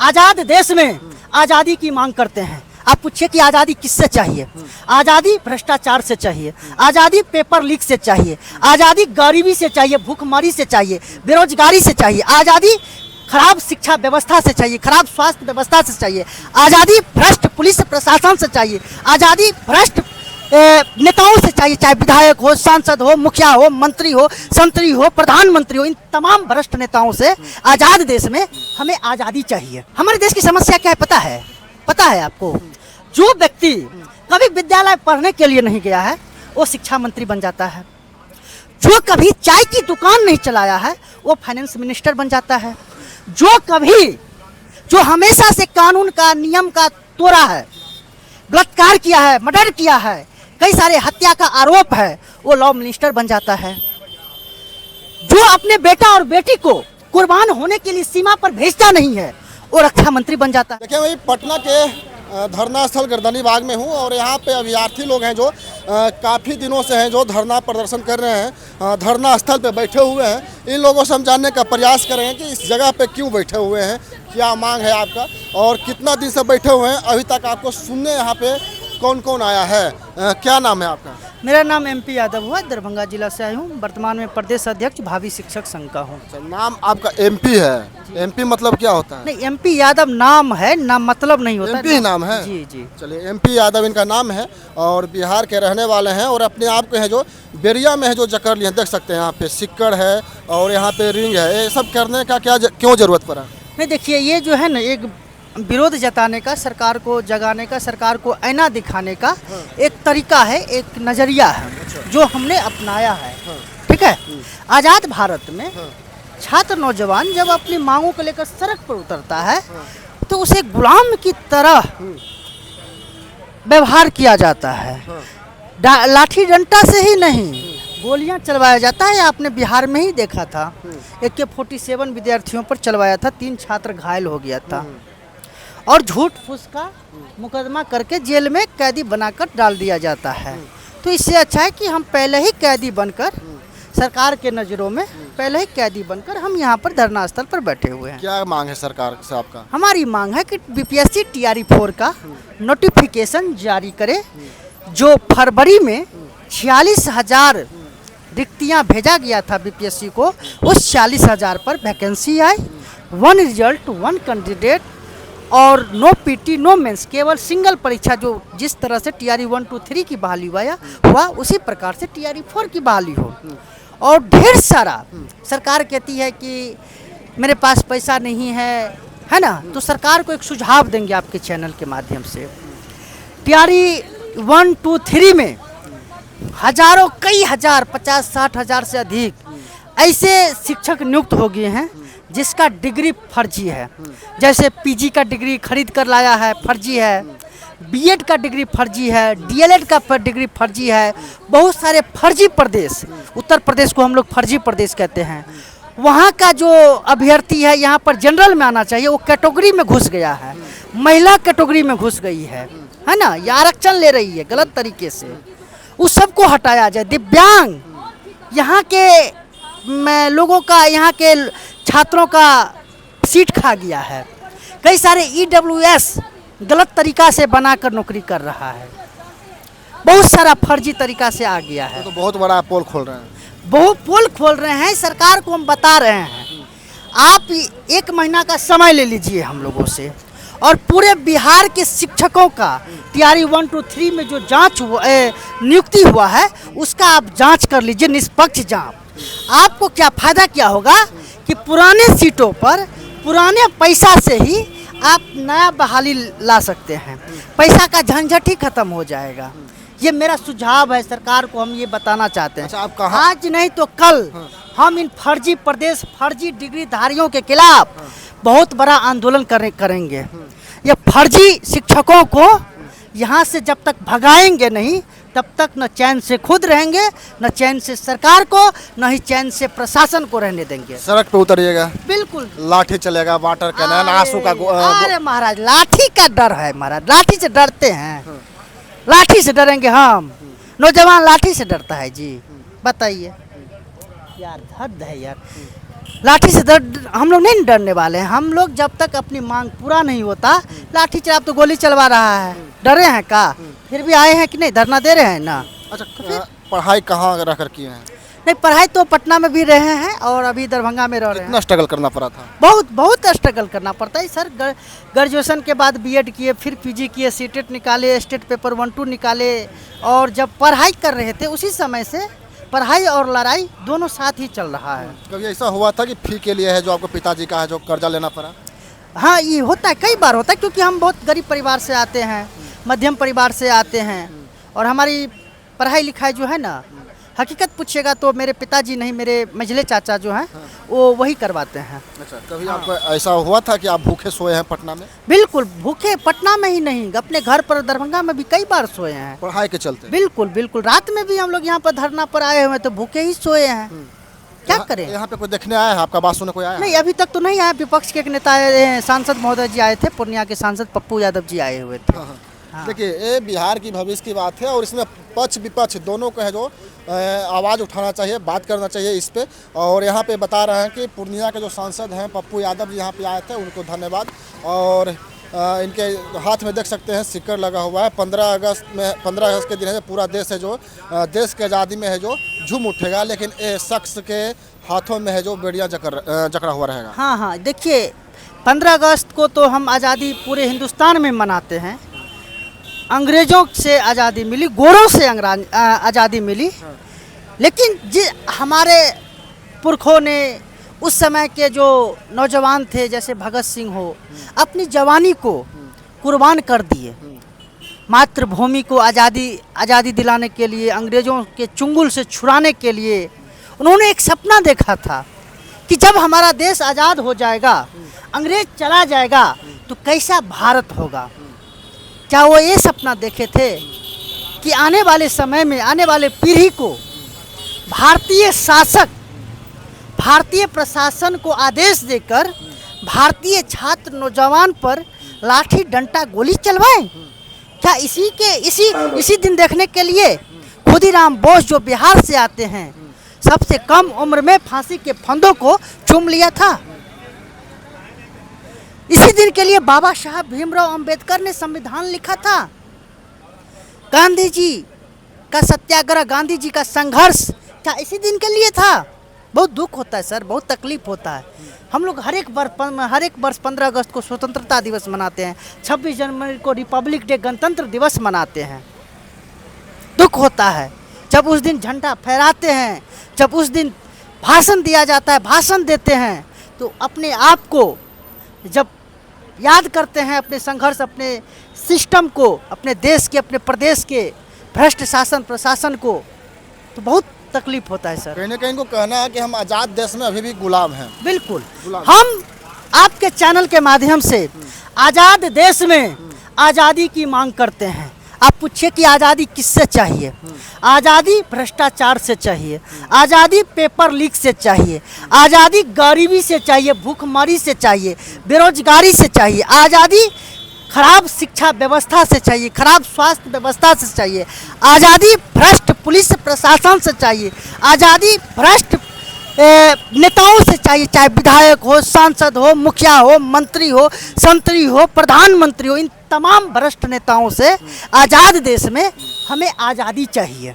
आजाद देश में आजादी की मांग करते हैं। आप पूछिए कि आजादी किससे चाहिए? आजादी भ्रष्टाचार से चाहिए, आजादी पेपर लीक से चाहिए, आजादी गरीबी से चाहिए, भूखमरी से चाहिए, बेरोजगारी से चाहिए, आजादी खराब शिक्षा व्यवस्था से चाहिए, खराब स्वास्थ्य व्यवस्था से चाहिए, आजादी भ्रष्ट पुलिस प्रशासन से चाहिए, आजादी भ्रष्ट नेताओं से चाहिए, चाहे विधायक हो, सांसद हो, मुखिया हो, मंत्री हो, संतरी हो, प्रधानमंत्री हो, इन तमाम भ्रष्ट नेताओं से आजाद देश में हमें आजादी चाहिए। हमारे देश की समस्या क्या है पता है? पता है आपको? जो व्यक्ति कभी विद्यालय पढ़ने के लिए नहीं गया है वो शिक्षा मंत्री बन जाता है। जो कभी चाय की दुकान नहीं चलाया है वो फाइनेंस मिनिस्टर बन जाता है। जो हमेशा से कानून का नियम का तोड़ा है, बलात्कार किया है, मर्डर किया है, कई सारे हत्या का आरोप है, वो लॉ मिनिस्टर बन जाता है। जो अपने बेटा और बेटी को कुर्बान होने के लिए सीमा पर भेजता नहीं है वो रक्षा मंत्री बन जाता है। देखिए वही पटना के धरना स्थल गर्दनी बाग में हूँ और यहाँ पे अभ्यर्थी लोग हैं जो काफ़ी दिनों से हैं जो धरना प्रदर्शन कर रहे हैं, धरना स्थल पे बैठे हुए हैं। इन लोगों से हम जानने का प्रयास करेंगे कि इस जगह पे क्यों बैठे हुए हैं, क्या मांग है आपका और कितना दिन से बैठे हुए हैं। अभी तक आपको सुनने यहाँ पे कौन कौन आया है? क्या नाम है आपका? मेरा नाम MP यादव हुआ, दरभंगा जिला से आई हूँ। वर्तमान में प्रदेश अध्यक्ष भावी शिक्षक संघ का हूँ। नाम आपका MP है? MP मतलब क्या होता है? नहीं, MP यादव नाम है, नाम मतलब नहीं होता। MP नाम है? जी जी। चलिए, MP यादव इनका नाम है और बिहार के रहने वाले हैं और अपने आप के हैं जो बेरिया में है जो जकड़ लिए, देख सकते हैं यहाँ पे सिक्कड़ है और यहाँ पे रिंग है। ये सब करने का क्यों जरूरत पड़ा? नहीं देखिए, ये जो है ना एक विरोध जताने का, सरकार को जगाने का, सरकार को आईना दिखाने का एक तरीका है, एक नज़रिया है जो हमने अपनाया है। ठीक है। आज़ाद भारत में छात्र नौजवान जब अपनी मांगों को लेकर सड़क पर उतरता है तो उसे गुलाम की तरह व्यवहार किया जाता है। लाठी डंडा से ही नहीं, गोलियां चलवाया जाता है। आपने बिहार में ही देखा था, AK-47 विद्यार्थियों पर चलवाया था, 3 छात्र घायल हो गया था और झूठ फूस का मुकदमा करके जेल में कैदी बनाकर डाल दिया जाता है। तो इससे अच्छा है कि हम पहले ही कैदी बनकर, सरकार के नज़रों में पहले ही कैदी बनकर हम यहाँ पर धरना स्थल पर बैठे हुए हैं। क्या मांग है सरकार से आपका? हमारी मांग है कि BPSC TRE-4 का नोटिफिकेशन जारी करे। जो फरवरी में 46,000 रिक्तियाँ भेजा गया था BPSC को, उस 46,000 पर वैकेंसी आए। 1 रिजल्ट 1 कैंडिडेट और नो PT नो मेंस, केवल सिंगल परीक्षा। जो जिस तरह से TRE-1, 2, 3 की बहाली हुआ उसी प्रकार से TRE-4 की बहाली हो। और ढेर सारा सरकार कहती है कि मेरे पास पैसा नहीं है ना, तो सरकार को एक सुझाव देंगे आपके चैनल के माध्यम से। TRE-1, 2, 3 में हजारों, कई हजार, 50-60 हजार से अधिक ऐसे शिक्षक नियुक्त हो गए हैं जिसका डिग्री फर्जी है। जैसे PG का डिग्री खरीद कर लाया है, फर्जी है। B.Ed का डिग्री फर्जी है, DLED का डिग्री फर्जी है। बहुत सारे फर्जी प्रदेश, उत्तर प्रदेश को हम लोग फर्जी प्रदेश कहते हैं। वहाँ का जो अभ्यर्थी है यहाँ पर जनरल में आना चाहिए, वो कैटेगरी में घुस गया है, महिला कैटेगरी में घुस गई है ना, या आरक्षण ले रही है गलत तरीके से। उस सबको हटाया जाए। दिव्यांग यहाँ के लोगों का, यहाँ के छात्रों का सीट खा गया है। कई सारे EWS गलत तरीका से बनाकर नौकरी कर रहा है। बहुत सारा फर्जी तरीका से आ गया है। तो बहुत बड़ा पोल खोल रहे हैं। बहुत पोल खोल रहे हैं। सरकार को हम बता रहे हैं, आप 1 महीना का समय ले लीजिए हम लोगों से और पूरे बिहार के शिक्षकों का TRE-1, 2, 3 में जो जांच नियुक्ति हुआ है उसका आप जांच कर लीजिए, निष्पक्ष जांच। आपको क्या फ़ायदा क्या होगा कि पुराने सीटों पर पुराने पैसा से ही आप नया बहाली ला सकते हैं। पैसा का झंझट ही खत्म हो जाएगा। ये मेरा सुझाव है, सरकार को हम ये बताना चाहते हैं। अच्छा, आप कहाँ? आज नहीं तो कल हम इन फर्जी प्रदेश, फर्जी डिग्रीधारियों के खिलाफ बहुत बड़ा आंदोलन करेंगे। ये फर्जी शिक्षकों को यहाँ से जब तक भगाएंगे नहीं तब तक न चैन से खुद रहेंगे, न चैन से सरकार को, न ही चैन से प्रशासन को रहने देंगे। सड़क पे उतरिएगा, बिल्कुल लाठी चलेगा, वाटर कैनन, आंसू का अरे महाराज, लाठी का डर है महाराज, लाठी से डरते हैं? लाठी से डरेंगे हम? नौजवान लाठी से डरता है जी? बताइए यार, हद है यार। लाठी से हम लोग नहीं डरने वाले हैं। हम लोग जब तक अपनी मांग पूरा नहीं होता, लाठी चलाप तो गोली चलवा रहा है, डरे हैं का? फिर भी आए हैं कि नहीं, धरना दे रहे हैं ना। अच्छा, पढ़ाई कहाँ रह कर किए हैं? नहीं, पढ़ाई तो पटना में भी रहे हैं और अभी दरभंगा में रह रहे हैं। कितना स्ट्रगल करना पड़ा था? बहुत स्ट्रगल करना पड़ता है सर। ग्रेजुएशन के बाद बीएड किए, फिर पीजी किए, सीटेट निकाले, स्टेट पेपर 1-2 निकाले, और जब पढ़ाई कर रहे थे उसी समय से पढ़ाई और लड़ाई दोनों साथ ही चल रहा है। कभी ऐसा हुआ था कि फी के लिए है जो आपको पिताजी का है जो कर्जा लेना पड़ा? हाँ, ये होता है, कई बार होता है, क्योंकि हम बहुत गरीब परिवार से आते हैं, मध्यम परिवार से आते हैं, और हमारी पढ़ाई लिखाई जो है ना, हकीकत पूछिएगा तो मेरे पिताजी नहीं, मेरे मझले चाचा जो हैं वो वही करवाते हैं। अच्छा, कभी आपको ऐसा हुआ था कि आप भूखे सोए हैं पटना में? बिल्कुल भूखे, पटना में ही नहीं, अपने घर पर दरभंगा में भी कई बार सोए हैं पढ़ाई के चलते। बिल्कुल रात में भी हम लोग यहाँ पर धरना पर आए हुए तो भूखे ही सोए हैं। क्या करें? यहाँ पे कोई देखने आया है? आपका बात सुनने कोई आया है? नहीं, अभी तक तो नहीं आया। विपक्ष के एक नेता सांसद महोदय जी आए थे, पूर्णिया के सांसद पप्पू यादव जी आए हुए थे। हाँ। देखिए, ये बिहार की भविष्य की बात है और इसमें पक्ष विपक्ष दोनों को है जो आवाज़ उठाना चाहिए, बात करना चाहिए इस पे। और यहाँ पे बता रहे हैं कि पूर्णिया के जो सांसद हैं पप्पू यादव जी यहाँ पे आए थे, उनको धन्यवाद। और इनके हाथ में देख सकते हैं सिक्कर लगा हुआ है। 15 अगस्त के दिन है पूरा देश है जो देश की आज़ादी में है जो झूम उठेगा, लेकिन ये शख्स के हाथों में है जो बेड़ियाँ जकड़ा हुआ रहेगा। हाँ, देखिए 15 अगस्त को तो हम आज़ादी पूरे हिंदुस्तान में मनाते हैं। अंग्रेज़ों से आज़ादी मिली, गोरों से आज़ादी मिली, लेकिन हमारे पुरखों ने उस समय के जो नौजवान थे, जैसे भगत सिंह हो, अपनी जवानी को कुर्बान कर दिए मातृभूमि को आज़ादी दिलाने के लिए, अंग्रेज़ों के चुंगल से छुड़ाने के लिए। उन्होंने एक सपना देखा था कि जब हमारा देश आज़ाद हो जाएगा, अंग्रेज चला जाएगा, तो कैसा भारत होगा। क्या वो ये सपना देखे थे कि आने वाले समय में, आने वाले पीढ़ी को भारतीय प्रशासन को आदेश देकर भारतीय छात्र नौजवान पर लाठी डंडा गोली चलवाएं? क्या इसी दिन देखने के लिए खुदीराम बोस जो बिहार से आते हैं, सबसे कम उम्र में फांसी के फंदों को चूम लिया था? इसी दिन के लिए बाबा साहब भीमराव अंबेडकर ने संविधान लिखा था। गांधी जी का सत्याग्रह, गांधी जी का संघर्ष क्या इसी दिन के लिए था? बहुत दुख होता है सर, बहुत तकलीफ होता है। हम लोग हर एक वर्ष 15 अगस्त को स्वतंत्रता दिवस मनाते हैं, 26 जनवरी को रिपब्लिक डे, गणतंत्र दिवस मनाते हैं। दुख होता है जब उस दिन झंडा फहराते हैं, जब उस दिन भाषण दिया जाता है, भाषण देते हैं, तो अपने आप को जब याद करते हैं, अपने संघर्ष, अपने सिस्टम को, अपने देश के, अपने प्रदेश के भ्रष्ट शासन प्रशासन को, तो बहुत तकलीफ होता है सर। कहीं ना कहीं को कहना है कि हम आज़ाद देश में अभी भी गुलाम हैं। बिल्कुल, हम आपके चैनल के माध्यम से आज़ाद देश में आज़ादी की मांग करते हैं। आप पूछिए कि आज़ादी किससे चाहिए? आज़ादी भ्रष्टाचार से चाहिए, आज़ादी पेपर लीक से चाहिए, आज़ादी गरीबी से चाहिए, भूखमरी से चाहिए, बेरोजगारी से चाहिए, आज़ादी खराब शिक्षा व्यवस्था से चाहिए, खराब स्वास्थ्य व्यवस्था से चाहिए, आज़ादी भ्रष्ट पुलिस प्रशासन से चाहिए, आज़ादी भ्रष्ट नेताओं से चाहिए, चाहे विधायक हो, सांसद हो, मुखिया हो, मंत्री हो, संतरी हो, प्रधानमंत्री हो। इन तमाम भ्रष्ट नेताओं से आज़ाद देश में हमें आज़ादी चाहिए।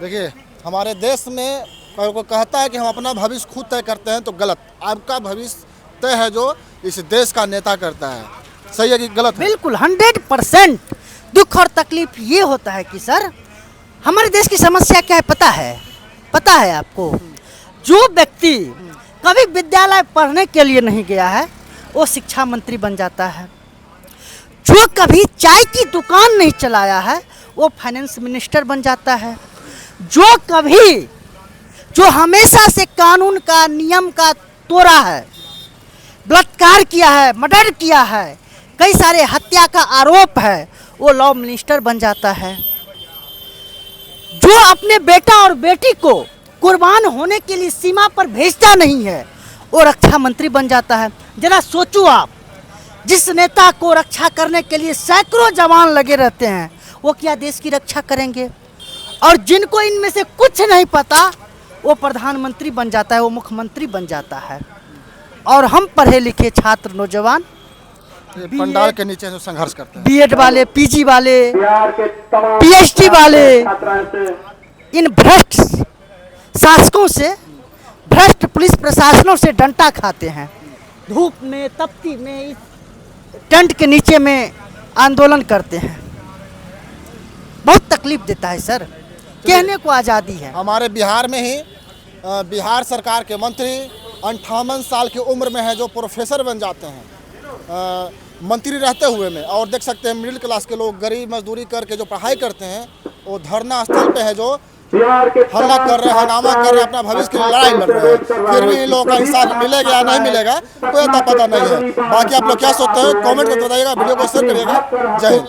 देखिए, हमारे देश में कोई कहता है कि हम अपना भविष्य खुद तय करते हैं, तो गलत। आपका भविष्य तय है जो इस देश का नेता करता है। सही है कि गलत है? बिल्कुल 100%। दुख और तकलीफ ये होता है कि सर, हमारे देश की समस्या क्या है पता है आपको? जो व्यक्ति कभी विद्यालय पढ़ने के लिए नहीं गया है, वो शिक्षा मंत्री बन जाता है। जो कभी चाय की दुकान नहीं चलाया है, वो फाइनेंस मिनिस्टर बन जाता है। जो हमेशा से कानून का, नियम का तोड़ा है, बलात्कार किया है, मर्डर किया है, कई सारे हत्या का आरोप है, वो लॉ मिनिस्टर बन जाता है। जो अपने बेटा और बेटी को कुर्बान होने के लिए सीमा पर भेजता नहीं है, वो रक्षा मंत्री बन जाता है। जरा सोचो आप, जिस नेता को रक्षा करने के लिए सैकड़ों जवान लगे रहते हैं, वो क्या देश की रक्षा करेंगे? और जिनको इनमें से कुछ नहीं पता, वो प्रधानमंत्री बन जाता है, वो मुख्यमंत्री बन जाता है। और हम पढ़े लिखे छात्र नौजवान ये पंडाल के नीचे जो संघर्ष करते हैं, बीएड वाले, पीजी वाले, पीएचडी वाले, इन भ्रष्ट शासकों से, भ्रष्ट पुलिस प्रशासनों से डंटा खाते हैं। धूप में, तपती में, इस टेंट के नीचे में आंदोलन करते हैं। बहुत तकलीफ देता है सर, कहने को आज़ादी है। हमारे बिहार में ही बिहार सरकार के मंत्री 58 साल की उम्र में है जो प्रोफेसर बन जाते हैं मंत्री रहते हुए में। और देख सकते हैं मिडिल क्लास के लोग गरीब मजदूरी करके जो पढ़ाई करते हैं वो धरना स्थल पे है जो हल्ला कर रहे हैं, हंगामा कर रहे हैं, अपना भविष्य की लड़ाई लड़ रहे हैं। फिर भी इन लोगों का इंसाफ मिलेगा या नहीं मिलेगा कोई अता पता नहीं है। बाकी आप लोग क्या सोचते हैं कमेंट करके बताइएगा, वीडियो को शेयर करिएगा। जय हिंद।